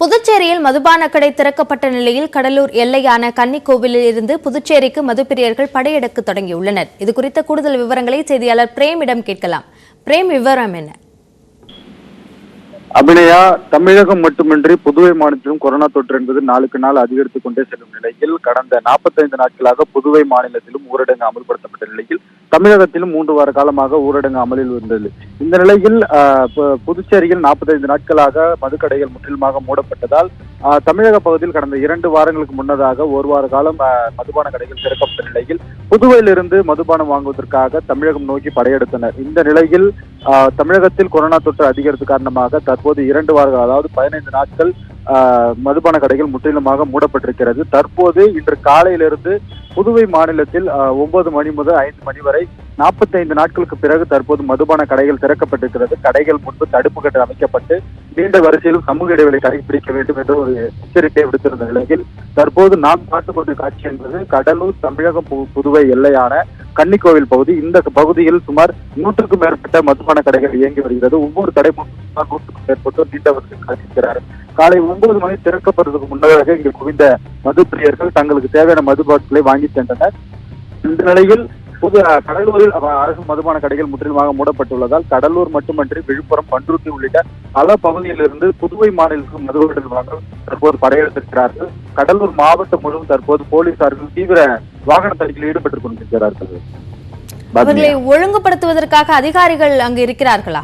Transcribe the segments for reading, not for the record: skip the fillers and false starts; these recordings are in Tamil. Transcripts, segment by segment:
புதுச்சேரியில் மதுபான கடை திறக்கப்பட்ட நிலையில் கடலூர் எல்லையான கன்னிக்கோவிலில் இருந்து புதுச்சேரிக்கு மதுப்பிரியர்கள் படையெடுக்க தொடங்கியுள்ளனர். இதுகுறித்த கூடுதல் விவரங்களை செய்தியாளர் பிரேமிடம் கேட்கலாம். பிரேம், விவரம் என்ன? அபிநயா, தமிழகம் மட்டுமின்றி புதுவை மாநிலத்திலும் கொரோனா தொற்று என்பது நாளுக்கு நாள் அதிகரித்துக் கொண்டே செல்லும் நிலையில் கடந்த 45 நாட்களாக புதுவை மாநிலத்திலும் ஊரடங்கு அமல்படுத்தப்பட்ட நிலையில் தமிழகத்திலும் 3 வார காலமாக ஊரடங்கு அமலில் இருந்தது. இந்த நிலையில் புதுச்சேரியில் 45 நாட்களாக மதுக்கடைகள் முற்றிலுமாக மூடப்பட்டதால் தமிழக பகுதியில் கடந்த 2 வாரங்களுக்கு முன்னதாக 1 வார காலம் மதுபான கடைகள் திறக்கப்பட்ட நிலையில் புதுவையிலிருந்து மதுபானம் வாங்குவதற்காக தமிழகம் நோக்கி படையெடுத்தனர். இந்த நிலையில் தமிழகத்தில் கொரோனா தொற்று அதிகரித்து காரணமாக தற்போது 2 வாரங்கள், அதாவது 15 நாட்கள் மதுபான கடைகள் முற்றிலுமாக மூடப்பட்டிருக்கிறது. தற்போது இன்று காலையிலிருந்து புதுவை மாநிலத்தில் 9 மணி முதல் 5 மணி வரை 45 நாட்களுக்கு பிறகு தற்போது மதுபான கடைகள் திறக்கப்பட்டிருக்கிறது. கடைகள் முன்பு தடுப்பு கட்டு அமைக்கப்பட்டு நீண்ட வரிசையிலும் சமூக இடைவெளி கடைபிடிக்க வேண்டும் என்ற ஒரு எச்சரிக்கை விடுத்திருந்த நிலையில் தற்போது நாம் பார்த்துக் கொண்ட காட்சி என்பது கடலூர் தமிழகம் புதுவை எல்லையான கன்னிக்கோவில் பகுதி. இந்த பகுதியில் சுமார் 100க்கும் மேற்பட்ட மதுபான கடைகள் இயங்கி வருகிறது. ஒவ்வொரு கடை சுமார் 100க்கும் மேற்பட்டோர் நீண்ட வரிசையில் காத்திருக்கிறார்கள். காலை 9 மணி திறக்கப்படுவதற்கு முன்னதாக இங்கு குவிந்த மது பிரியர்கள் தங்களுக்கு தேவையான மது பாட்டிலை வாங்கி சென்றனர். இந்த நிலையில் கடலூரில் அரசு மதுபான கடைகள் முற்றிலுமாக மூடப்பட்டுள்ளதால் கடலூர் மட்டுமன்றி விழுப்புரம், பண்ருட்டி உள்ளிட்ட பல பகுதியிலிருந்து புதுவை மாநிலத்திற்கு மதுபாட்டில் வாங்க தற்போது படையெடுத்திருக்கிறார்கள். கடலூர் மாவட்டம் முழுவதும் தற்போது போலீசார்கள் தீவிர வாகன தணிக்கையில் ஈடுபட்டுக் கொண்டிருக்கிறார்கள். அவர்களை ஒழுங்குபடுத்துவதற்காக அதிகாரிகள் அங்கு இருக்கிறார்களா?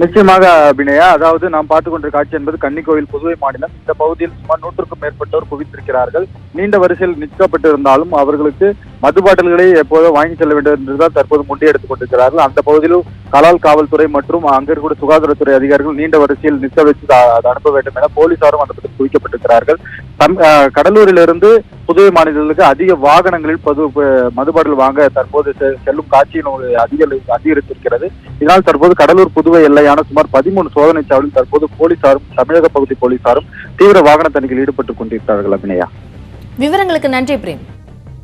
நிச்சயமாக அபிநயா, அதாவது நாம் பார்த்துக் கொண்ட காட்சி என்பது கன்னிக்கோவில் புதுவை மாநிலம். இந்த பகுதியில் சுமார் 100க்கும் மேற்பட்டோர் குவித்திருக்கிறார்கள். நீண்ட வரிசையில் நிற்கப்பட்டிருந்தாலும் அவர்களுக்கு மது பாட்டில்களை எப்போதோ வாங்கி செல்ல வேண்டும் என்றுதான் தற்போது முண்டியெடுத்துக் கொண்டிருக்கிறார்கள். அந்த பகுதியில் கலால் காவல்துறை மற்றும் அங்கே இருக்கக்கூடிய சுகாதாரத்துறை அதிகாரிகள் நீண்ட வரிசையில் நிற்க வச்சு அதை அனுப்ப வேண்டும் என போலீசாரும் அந்த பற்றி குவிக்கப்பட்டிருக்கிறார்கள். கடலூரிலிருந்து புதுவை மாநிலங்களுக்கு அதிக வாகனங்களில் மதுபாட்டில் வாங்க தற்போது செல்லும் காட்சியின் அதிகரித்திருக்கிறது. இதனால் தற்போது கடலூர் புதுவை எல்லையான சுமார் 13 சோதனை சாவடியில் தற்போது போலீசாரும் தமிழக பகுதி போலீசாரும் தீவிர வாகன தணிக்கையில் ஈடுபட்டுக் கொண்டிருக்கிறார்கள். அபிநயா, விவரங்களுக்கு நன்றி பிரேம்.